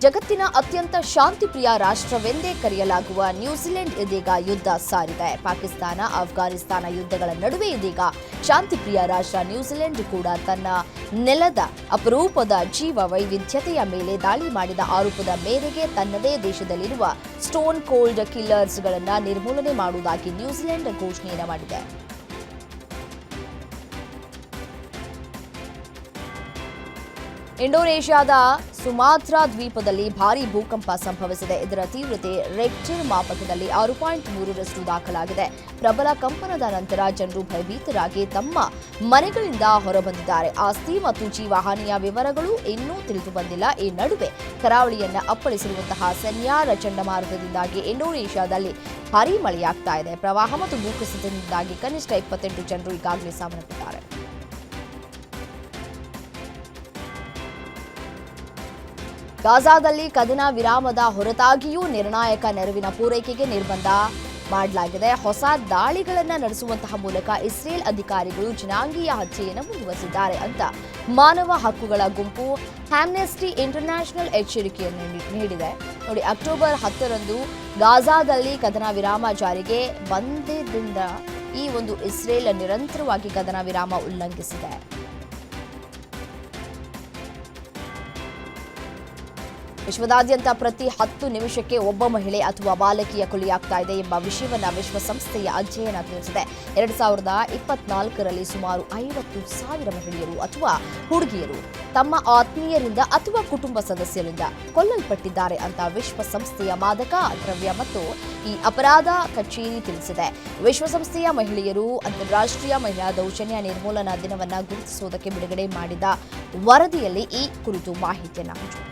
ಜಗತ್ತಿನ ಅತ್ಯಂತ ಶಾಂತಿಪ್ರಿಯ ರಾಷ್ಟ್ರವೆಂದೇ ಕರೆಯಲಾಗುವ ನ್ಯೂಜಿಲೆಂಡ್ ಇದೀಗ ಯುದ್ಧ ಸಾರಿದೆ. ಪಾಕಿಸ್ತಾನ ಅಫ್ಘಾನಿಸ್ತಾನ ಯುದ್ಧಗಳ ನಡುವೆ ಇದೀಗ ಶಾಂತಿಪ್ರಿಯ ರಾಷ್ಟ್ರ ನ್ಯೂಜಿಲೆಂಡ್ ಕೂಡ ತನ್ನ ನೆಲದ ಅಪರೂಪದ ಜೀವ ವೈವಿಧ್ಯತೆಯ ಮೇಲೆ ದಾಳಿ ಮಾಡಿದ ಆರೋಪದ ಮೇರೆಗೆ ತನ್ನದೇ ದೇಶದಲ್ಲಿರುವ ಸ್ಟೋನ್ ಕೋಲ್ಡ್ ಕಿಲ್ಲರ್ಸ್ಗಳನ್ನು ನಿರ್ಮೂಲನೆ ಮಾಡುವುದಾಗಿ ನ್ಯೂಜಿಲೆಂಡ್ ಘೋಷಣೆಯನ್ನು ಮಾಡಿದೆ. ಇಂಡೋನೇಷ್ಯಾದ ಸುಮಾತ್ರಾ ದ್ವೀಪದಲ್ಲಿ ಭಾರೀ ಭೂಕಂಪ ಸಂಭವಿಸಿದೆ. ಇದರ ತೀವ್ರತೆ ರೆಕ್ಟರ್ ಮಾಪಕದಲ್ಲಿ 6.3ರಷ್ಟು ದಾಖಲಾಗಿದೆ. ಪ್ರಬಲ ಕಂಪನದ ನಂತರ ಜನರು ಭಯಭೀತರಾಗಿ ತಮ್ಮ ಮನೆಗಳಿಂದ ಹೊರಬಂದಿದ್ದಾರೆ. ಆಸ್ತಿ ಮತ್ತು ಜೀವಹಾನಿಯ ವಿವರಗಳು ಇನ್ನೂ ತಿಳಿದು ಬಂದಿಲ್ಲ. ಈ ನಡುವೆ ಕರಾವಳಿಯನ್ನು ಅಪ್ಪಳಿಸಿರುವಂತಹ ಸೆನ್ಯಾರ್ ಚಂಡಮಾರುತದಿಂದಾಗಿ ಇಂಡೋನೇಷ್ಯಾದಲ್ಲಿ ಭಾರೀ ಮಳೆಯಾಗ್ತಾ ಇದೆ. ಪ್ರವಾಹ ಮತ್ತು ಭೂಕುಸಿತದಿಂದಾಗಿ ಕನಿಷ್ಠ 28 ಜನರು ಈಗಾಗಲೇ ಸಾವನ್ನಪ್ಪಿದ್ದಾರೆ. ಗಾಜಾದಲ್ಲಿ ಕದನ ವಿರಾಮದ ಹೊರತಾಗಿಯೂ ನಿರ್ಣಾಯಕ ನೆರವಿನ ಪೂರೈಕೆಗೆ ನಿರ್ಬಂಧ ಮಾಡಲಾಗಿದೆ. ಹೊಸ ದಾಳಿಗಳನ್ನು ನಡೆಸುವಂತಹ ಮೂಲಕ ಇಸ್ರೇಲ್ ಅಧಿಕಾರಿಗಳು ಜನಾಂಗೀಯ ಹತ್ಯೆಯನ್ನು ಮುಂದುವರೆಸಿದ್ದಾರೆ ಅಂತ ಮಾನವ ಹಕ್ಕುಗಳ ಗುಂಪು ಆಮ್ನೆಸ್ಟಿ ಇಂಟರ್ನ್ಯಾಷನಲ್ ಎಚ್ಚರಿಕೆಯನ್ನು ನೀಡಿದೆ. ನೋಡಿ, ಅಕ್ಟೋಬರ್ 10ರಂದು ಗಾಜಾದಲ್ಲಿ ಕದನ ವಿರಾಮ ಜಾರಿಗೆ ಬಂದಿದ್ದರಿಂದ ಈ ಒಂದು ಇಸ್ರೇಲ್ ನಿರಂತರವಾಗಿ ಕದನ ವಿರಾಮ ಉಲ್ಲಂಘಿಸಿದೆ. ವಿಶ್ವದಾದ್ಯಂತ ಪ್ರತಿ 10 ನಿಮಿಷಕ್ಕೆ ಒಬ್ಬ ಮಹಿಳೆ ಅಥವಾ ಬಾಲಕಿಯ ಕೊಲೆಯಾಗ್ತಾ ಇದೆ ಎಂಬ ವಿಷಯವನ್ನು ವಿಶ್ವಸಂಸ್ಥೆಯ ಅಧ್ಯಯನ ತಿಳಿಸಿದೆ. 2024ರಲ್ಲಿ ಸುಮಾರು 50,000 ಮಹಿಳೆಯರು ಅಥವಾ ಹುಡುಗಿಯರು ತಮ್ಮ ಆತ್ಮೀಯರಿಂದ ಅಥವಾ ಕುಟುಂಬ ಸದಸ್ಯರಿಂದ ಕೊಲ್ಲಲ್ಪಟ್ಟಿದ್ದಾರೆ ಅಂತ ವಿಶ್ವಸಂಸ್ಥೆಯ ಮಾದಕ ದ್ರವ್ಯ ಮತ್ತು ಈ ಅಪರಾಧ ಕಚೇರಿ ತಿಳಿಸಿದೆ. ವಿಶ್ವಸಂಸ್ಥೆಯ ಮಹಿಳೆಯರು ಅಂತಾರಾಷ್ಟ್ರೀಯ ಮಹಿಳಾ ದೌರ್ಜನ್ಯ ನಿರ್ಮೂಲನಾ ದಿನವನ್ನು ಗುರುತಿಸುವುದಕ್ಕೆ ಬಿಡುಗಡೆ ಮಾಡಿದ ವರದಿಯಲ್ಲಿ ಈ ಕುರಿತು ಮಾಹಿತಿಯನ್ನು ಹಂಚಿದೆ.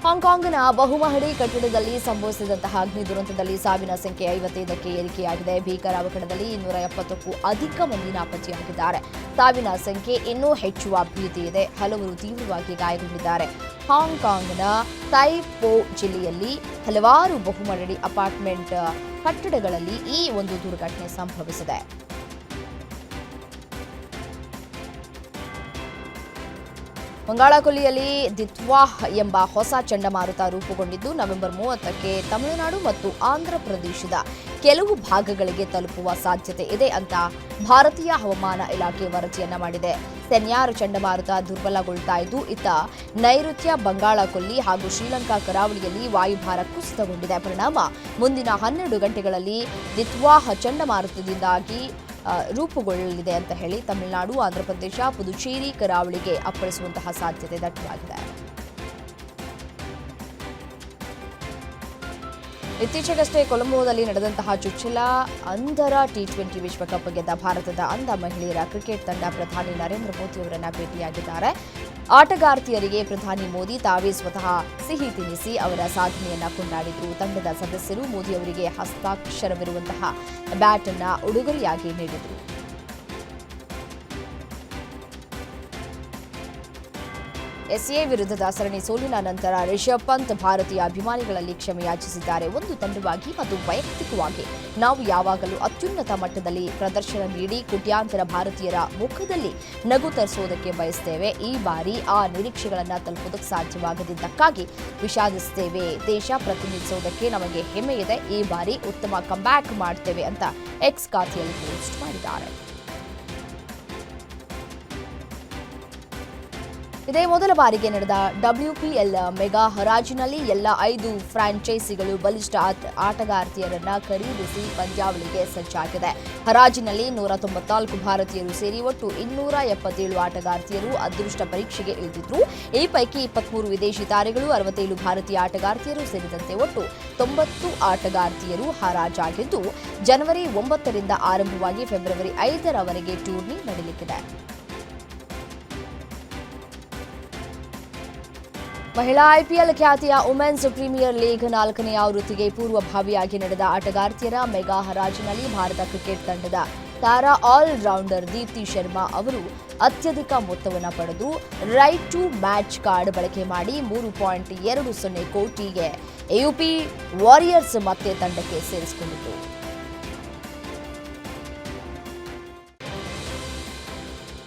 ಹಾಂಗ್ಕಾಂಗ್ನ ಬಹುಮಹಡಿ ಕಟ್ಟಡದಲ್ಲಿ ಸಂಭವಿಸಿದಂತಹ ಅಗ್ನಿ ದುರಂತದಲ್ಲಿ ಸಾವಿನ ಸಂಖ್ಯೆ 55ಕ್ಕೆ ಏರಿಕೆಯಾಗಿದೆ. ಭೀಕರ ಅವಘಡದಲ್ಲಿ 270ಕ್ಕೂ ಅಧಿಕ ಮಂದಿ ನಾಪತ್ತೆಯಾಗಿದ್ದಾರೆ. ಸಾವಿನ ಸಂಖ್ಯೆ ಇನ್ನೂ ಹೆಚ್ಚುವ ಭೀತಿ ಇದೆ. ಹಲವರು ತೀವ್ರವಾಗಿ ಗಾಯಗೊಂಡಿದ್ದಾರೆ. ಹಾಂಗ್ಕಾಂಗ್ನ ತೈ ಪೋ ಜಿಲ್ಲೆಯಲ್ಲಿ ಹಲವಾರು ಬಹುಮಹಡಿ ಅಪಾರ್ಟ್ಮೆಂಟ್ ಕಟ್ಟಡಗಳಲ್ಲಿ ಈ ಒಂದು ದುರ್ಘಟನೆ ಸಂಭವಿಸಿದೆ. ಬಂಗಾಳಕೊಲ್ಲಿಯಲ್ಲಿ ದಿತ್ವಾಹ್ ಎಂಬ ಹೊಸ ಚಂಡಮಾರುತ ರೂಪುಗೊಂಡಿದ್ದು ನವೆಂಬರ್ 30ಕ್ಕೆ ತಮಿಳುನಾಡು ಮತ್ತು ಆಂಧ್ರಪ್ರದೇಶದ ಕೆಲವು ಭಾಗಗಳಿಗೆ ತಲುಪುವ ಸಾಧ್ಯತೆ ಇದೆ ಅಂತ ಭಾರತೀಯ ಹವಾಮಾನ ಇಲಾಖೆ ವರದಿಯನ್ನ ಮಾಡಿದೆ. ಸೆನ್ಯಾರ್ ಚಂಡಮಾರುತ ದುರ್ಬಲಗೊಳ್ತಾ ಇದ್ದು ಇತ್ತ ನೈಋತ್ಯ ಬಂಗಾಳಕೊಲ್ಲಿ ಹಾಗೂ ಶ್ರೀಲಂಕಾ ಕರಾವಳಿಯಲ್ಲಿ ವಾಯುಭಾರ ಕುಸಿತಗೊಂಡಿದೆ. ಪರಿಣಾಮ ಮುಂದಿನ 12 ಗಂಟೆಗಳಲ್ಲಿ ದಿತ್ವಾಹ್ ಚಂಡಮಾರುತದಿಂದಾಗಿ ರೂಪುಗೊಳ್ಳಲಿದೆ ಅಂತ ಹೇಳಿ ತಮಿಳುನಾಡು, ಆಂಧ್ರಪ್ರದೇಶ, ಪುದುಚೇರಿ ಕರಾವಳಿಗೆ ಅಪ್ಪಳಿಸುವಂತಹ ಸಾಧ್ಯತೆ ದಟ್ಟವಾಗಿದೆ. ಇತ್ತೀಚೆಗಷ್ಟೇ ಕೊಲಂಬೋದಲ್ಲಿ ನಡೆದಂತಹ ಚುಚ್ಚಲ ಅಂಧರ ಟಿ20 ವಿಶ್ವಕಪ್ ಗೆದ್ದ ಭಾರತದ ಅಂಧ ಮಹಿಳೆಯರ ಕ್ರಿಕೆಟ್ ತಂಡ ಪ್ರಧಾನಿ ನರೇಂದ್ರ ಮೋದಿ ಅವರನ್ನ ಭೇಟಿಯಾಗಿದ್ದಾರೆ. ಆಟಗಾರ್ತಿಯರಿಗೆ ಪ್ರಧಾನಿ ಮೋದಿ ತಾವೇ ಸ್ವತಃ ಸಿಹಿ ತಿನ್ನಿಸಿ ಅವರ ಸಾಧನೆಯನ್ನ ಕೊಂಡಾಡಿದ್ರು. ತಂಡದ ಸದಸ್ಯರು ಮೋದಿ ಅವರಿಗೆ ಹಸ್ತಾಕ್ಷರವಿರುವಂತಹ ಬ್ಯಾಟ್ ಅನ್ನ ಉಡುಗೊರೆಯಾಗಿ ನೀಡಿದರು. ಎಸ್ಎ ವಿರುದ್ಧದ ಸರಣಿ ಸೋಲಿನ ನಂತರ ರಿಷಬ್ ಪಂತ್ ಭಾರತೀಯ ಅಭಿಮಾನಿಗಳಲ್ಲಿ ಕ್ಷಮೆಯಾಚಿಸಿದ್ದಾರೆ. ಒಂದು ತಂಡವಾಗಿ ಮತ್ತು ವೈಯಕ್ತಿಕವಾಗಿ ನಾವು ಯಾವಾಗಲೂ ಅತ್ಯುನ್ನತ ಮಟ್ಟದಲ್ಲಿ ಪ್ರದರ್ಶನ ನೀಡಿ ಕೋಟ್ಯಾಂತರ ಭಾರತೀಯರ ಮುಖದಲ್ಲಿ ನಗು ತರಿಸುವುದಕ್ಕೆ ಬಯಸುತ್ತೇವೆ. ಈ ಬಾರಿ ಆ ನಿರೀಕ್ಷೆಗಳನ್ನು ತಲುಪುವುದಕ್ಕೆ ಸಾಧ್ಯವಾಗದಿದ್ದಕ್ಕಾಗಿ ವಿಷಾದಿಸುತ್ತೇವೆ. ದೇಶ ಪ್ರತಿನಿಧಿಸುವುದಕ್ಕೆ ನಮಗೆ ಹೆಮ್ಮೆ ಇದೆ. ಈ ಬಾರಿ ಉತ್ತಮ ಕಂಬ್ಯಾಕ್ ಮಾಡ್ತೇವೆ ಅಂತ ಎಕ್ಸ್ ಖಾತೆಯಲ್ಲಿ ಪೋಸ್ಟ್ ಮಾಡಿದ್ದಾರೆ. ಇದೇ ಮೊದಲ ಬಾರಿಗೆ ನಡೆದ WPL ಮೆಗಾ ಹರಾಜಿನಲ್ಲಿ ಎಲ್ಲ 5 ಫ್ರಾಂಚೈಸಿಗಳು ಬಲಿಷ್ಠ ಆಟಗಾರ್ತಿಯರನ್ನ ಖರೀದಿಸಿ ಪಂದ್ಯಾವಳಿಗೆ ಸಜ್ಜಾಗಿದೆ. ಹರಾಜಿನಲ್ಲಿ 194 ಭಾರತೀಯರು ಸೇರಿ ಒಟ್ಟು 277 ಆಟಗಾರ್ತಿಯರು ಅದೃಷ್ಟ ಪರೀಕ್ಷೆಗೆ ಇಳಿದಿದ್ರು. ಈ ಪೈಕಿ 23 ವಿದೇಶಿ ತಾರೆಗಳು, 67 ಭಾರತೀಯ ಆಟಗಾರ್ತಿಯರು ಸೇರಿದಂತೆ ಒಟ್ಟು 90 ಆಟಗಾರ್ತಿಯರು ಹರಾಜಾಗಿದ್ದು ಜನವರಿ 9ರಿಂದ ಆರಂಭವಾಗಿ ಫೆಬ್ರವರಿ 5ರವರೆಗೆ ಟೂರ್ನಿ ನಡೆಯಲಿದೆ. ಮಹಿಳಾ ಐಪಿಎಲ್ ಖ್ಯಾತಿಯ ವುಮೆನ್ಸ್ ಪ್ರೀಮಿಯರ್ ಲೀಗ್ 4ನೇ ಆವೃತ್ತಿಗೆ ಪೂರ್ವಭಾವಿಯಾಗಿ ನಡೆದ ಆಟಗಾರ್ತಿಯರ ಮೆಗಾ ಹರಾಜಿನಲ್ಲಿ ಭಾರತ ಕ್ರಿಕೆಟ್ ತಂಡದ ತಾರಾ ಆಲ್ರೌಂಡರ್ ದೀಪ್ತಿ ಶರ್ಮಾ ಅವರು ಅತ್ಯಧಿಕ ಮೊತ್ತವನ್ನು ಪಡೆದು ರೈಟ್ ಟು ಮ್ಯಾಚ್ ಕಾರ್ಡ್ ಬಳಕೆ ಮಾಡಿ 3.20 ಕೋಟಿಗೆ ಯುಪಿ ವಾರಿಯರ್ಸ್ ಮತ್ತೆ ತಂಡಕ್ಕೆ ಸೇರಿಸಿಕೊಂಡಿತು.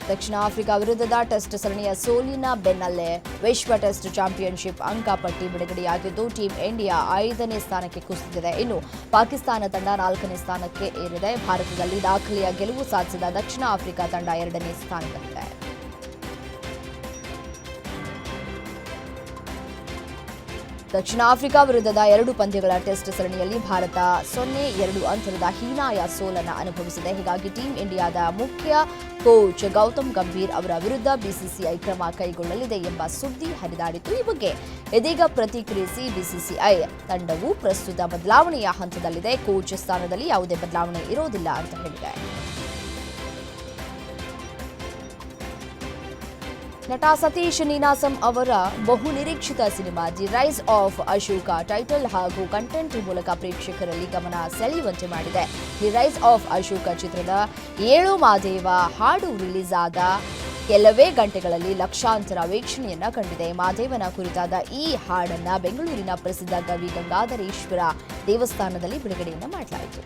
ದಕ್ಷಿಣ ಆಫ್ರಿಕಾ ವಿರುದ್ಧದ ಟೆಸ್ಟ್ ಸರಣಿಯ ಸೋಲಿನ ಬೆನ್ನಲ್ಲೇ ವಿಶ್ವ ಟೆಸ್ಟ್ ಚಾಂಪಿಯನ್ಶಿಪ್ ಅಂಕಪಟ್ಟಿ ಬಿಡುಗಡೆಯಾಗಿದ್ದು ಟೀಂ ಇಂಡಿಯಾ 5ನೇ ಸ್ಥಾನಕ್ಕೆ ಕುಸಿದಿದೆ. ಇನ್ನು ಪಾಕಿಸ್ತಾನ ತಂಡ 4ನೇ ಸ್ಥಾನಕ್ಕೆ ಏರಿದೆ. ಭಾರತದಲ್ಲಿ ದಾಖಲೆಯ ಗೆಲುವು ಸಾಧಿಸಿದ ದಕ್ಷಿಣ ಆಫ್ರಿಕಾ ತಂಡ 2ನೇ ಸ್ಥಾನದಲ್ಲಿದೆ. ದಕ್ಷಿಣ ಆಫ್ರಿಕಾ ವಿರುದ್ಧದ 2 ಪಂದ್ಯಗಳ ಟೆಸ್ಟ್ ಸರಣಿಯಲ್ಲಿ ಭಾರತ 0-2 ಅಂತರದ ಹೀನಾಯ ಸೋಲನ್ನು ಅನುಭವಿಸಿದೆ. ಹೀಗಾಗಿ ಟೀಂ ಇಂಡಿಯಾದ ಮುಖ್ಯ ಕೋಚ್ ಗೌತಮ್ ಗಂಭೀರ್ ಅವರ ವಿರುದ್ಧ ಬಿಸಿಸಿಐ ಕ್ರಮ ಕೈಗೊಳ್ಳಲಿದೆ ಎಂಬ ಸುದ್ದಿ ಹರಿದಾಡಿತು. ಈ ಬಗ್ಗೆ ಇದೀಗ ಪ್ರತಿಕ್ರಿಯಿಸಿ ಬಿಸಿಸಿಐ ತಂಡವು ಪ್ರಸ್ತುತ ಬದಲಾವಣೆಯ ಹಂತದಲ್ಲಿದೆ. ಕೋಚ್ ಸ್ಥಾನದಲ್ಲಿ ಯಾವುದೇ ಬದಲಾವಣೆ ಇರೋದಿಲ್ಲ ಅಂತ ಹೇಳಿದೆ. ನಟ ಸತೀಶ್ ನೀನಾಸಂ ಅವರ ಬಹುನಿರೀಕ್ಷಿತ cinema the rise of Ashoka title ಹಾಗೂ ಕಂಟೆಂಟ್ ಮೂಲಕ ಪ್ರೇಕ್ಷಕರಲ್ಲಿ ಗಮನ ಸೆಳೆಯುವಂತೆ ಮಾಡಿದೆ. ದಿ ರೈಸ್ ಆಫ್ ಅಶೋಕ ಚಿತ್ರದ 7 ಮಾದೇವ ಹಾಡು ರಿಲೀಸ್ ಆದ ಕೆಲವೇ ಗಂಟೆಗಳಲ್ಲಿ ಲಕ್ಷಾಂತರ ವೀಕ್ಷಣೆಯನ್ನ ಕಂಡಿದೆ. ಮಾದೇವನ ಕುರಿತಾದ ಈ ಹಾಡನ್ನ ಬೆಂಗಳೂರಿನ ಪ್ರಸಿದ್ಧ ಗವಿ ಗಂಗಾಧರೇಶ್ವರ ದೇವಸ್ಥಾನದಲ್ಲಿ ಬಿಡುಗಡೆಯನ್ನ ಮಾಡಲಾಯಿತು.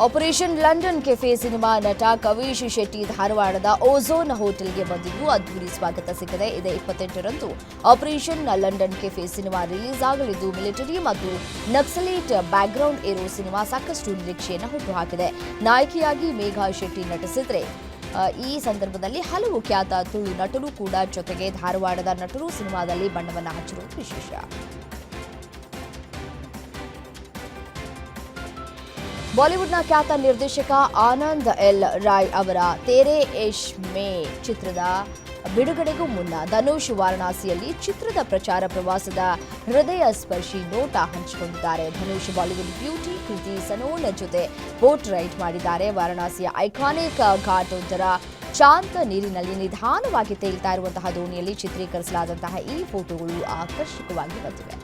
ಆಪರೇಷನ್ ಲಂಡನ್ ಕೆಫೆ ಸಿನಿಮಾ ನಟ ಕವೀಶ್ ಶೆಟ್ಟಿ ಧಾರವಾಡದ ಓಝೋನ್ ಹೋಟೆಲ್ಗೆ ಬಂದಿದ್ದು ಅದ್ದೂರಿ ಸ್ವಾಗತ ಸಿಕ್ಕಿದೆ. ಇದೇ 28ರಂದು operation London cafe cinema release ಆಗಲಿದ್ದು ಮಿಲಿಟರಿ ಮತ್ತು ನಕ್ಸಲೇಟ್ ಬ್ಯಾಕ್ಗ್ರೌಂಡ್ ಇರೋ ಸಿನಿಮಾ ಸಾಕಷ್ಟು ನಿರೀಕ್ಷೆಯನ್ನು ಹುಟ್ಟುಹಾಕಿದೆ. ನಾಯಕಿಯಾಗಿ ಮೇಘಾ ಶೆಟ್ಟಿ ನಟಿಸಿದ್ರೆ ಈ ಸಂದರ್ಭದಲ್ಲಿ ಹಲವು ಖ್ಯಾತ ತುಳು ನಟರು ಕೂಡ ಜೊತೆಗೆ ಧಾರವಾಡದ ನಟರು ಸಿನಿಮಾದಲ್ಲಿ ಬಣ್ಣವನ್ನು ಹಚ್ಚಿರುವುದು ವಿಶೇಷ. ಬಾಲಿವುಡ್ನ ಖ್ಯಾತ ನಿರ್ದೇಶಕ ಆನಂದ್ ಎಲ್ ರಾಯ್ ಅವರ ತೇರೆ ಇಶ್ ಮೇ ಚಿತ್ರದ ಬಿಡುಗಡೆಗೂ ಮುನ್ನ ಧನುಷ್ ವಾರಣಾಸಿಯಲ್ಲಿ ಚಿತ್ರದ ಪ್ರಚಾರ ಪ್ರವಾಸದ ಹೃದಯ ಸ್ಪರ್ಶಿ ನೋಟ ಹಂಚಿಕೊಂಡಿದ್ದಾರೆ. ಧನುಷ್ ಬಾಲಿವುಡ್ ಬ್ಯೂಟಿ ಕೃತಿ ಸನೋನ್ ಜೊತೆ ಬೋಟ್ ರೈಡ್ ಮಾಡಿದ್ದಾರೆ. ವಾರಣಾಸಿಯ ಐಕಾನಿಕ್ ಘಾಟ್ ಒಂಥರ ಶಾಂತ ನೀರಿನಲ್ಲಿ ನಿಧಾನವಾಗಿ ತೇಲ್ತಾ ಇರುವಂತಹ ದೋಣಿಯಲ್ಲಿ ಚಿತ್ರೀಕರಿಸಲಾದಂತಹ ಈ ಫೋಟೋಗಳು ಆಕರ್ಷಕವಾಗಿ ಬಂದಿವೆ.